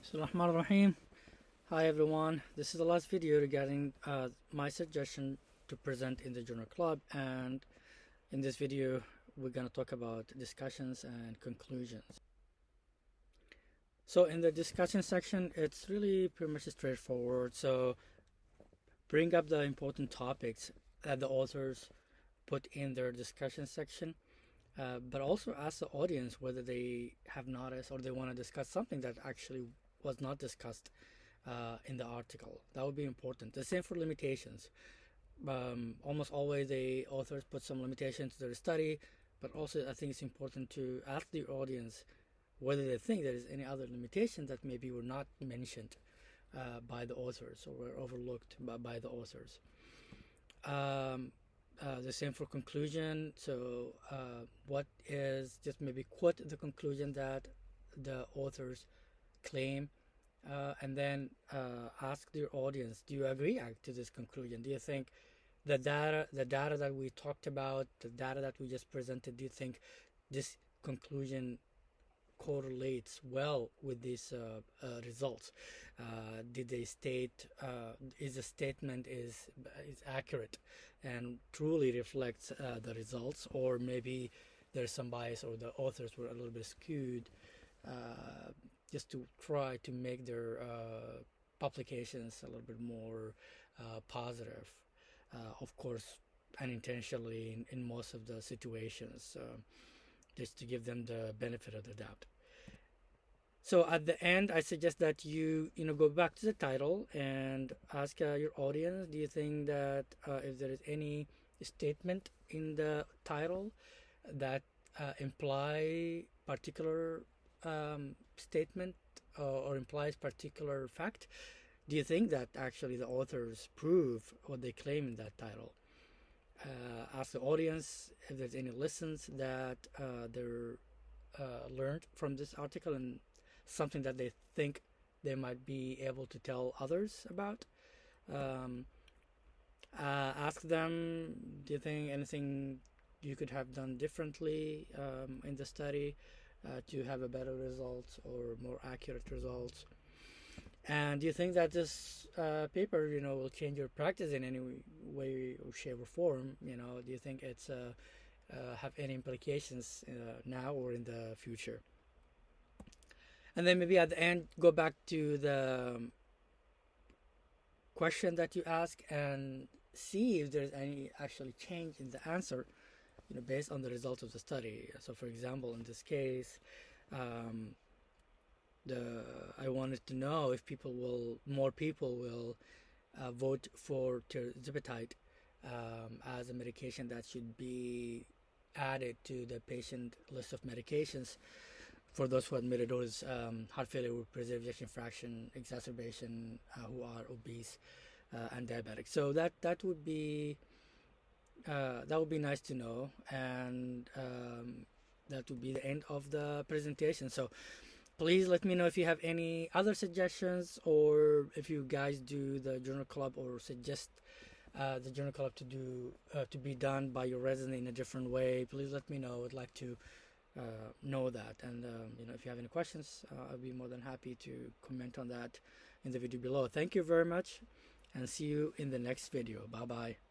Bismillahirrahmanirrahim. Hi everyone, this is the last video regarding my suggestion to present in the journal club, and in this video we're going to talk about discussions and conclusions. So in the discussion section, it's really pretty much straightforward. So bring up the important topics that the authors put in their discussion section, but also ask the audience whether they have noticed or they want to discuss something that actually was not discussed in the article. That would be important. The same for limitations. Almost always the authors put some limitations to their study, but also I think it's important to ask the audience whether they think there is any other limitation that maybe were not mentioned by the authors or were overlooked by the authors. The same for conclusion. So what is, just maybe quote the conclusion that the authors claim, and then ask their audience, do you agree to this conclusion? Do you think the data that we talked about, the data that we just presented, do you think this conclusion correlates well with these results? Did they state, is the statement is accurate and truly reflects the results, or maybe there's some bias or the authors were a little bit skewed just to try to make their publications a little bit more positive, of course unintentionally in most of the situations, just to give them the benefit of the doubt. So at the end, I suggest that you go back to the title and ask your audience, do you think that if there is any statement in the title that imply particular statement or implies particular fact, do you think that actually the authors prove what they claim in that title? Ask the audience if there's any lessons that they're learned from this article and something that they think they might be able to tell others about. Ask them, do you think anything you could have done differently in the study to have a better results or more accurate results? And do you think that this paper, will change your practice in any way or shape or form? Do you think it's have any implications now or in the future? And then maybe at the end, go back to the question that you ask and see if there's any actually change in the answer, based on the results of the study. So for example, in this case, I wanted to know if more people will vote for tirzepatide as a medication that should be added to the patient list of medications for those who had mid-dose heart failure with preserved ejection fraction exacerbation, who are obese and diabetic. So that would be nice to know, and that would be the end of the presentation. So please let me know if you have any other suggestions, or if you guys do the journal club or suggest the journal club to be done by your resident in a different way. Please let me know. I'd like to know that, and if you have any questions, I'll be more than happy to comment on that in the video below. Thank you very much, and see you in the next video. Bye bye.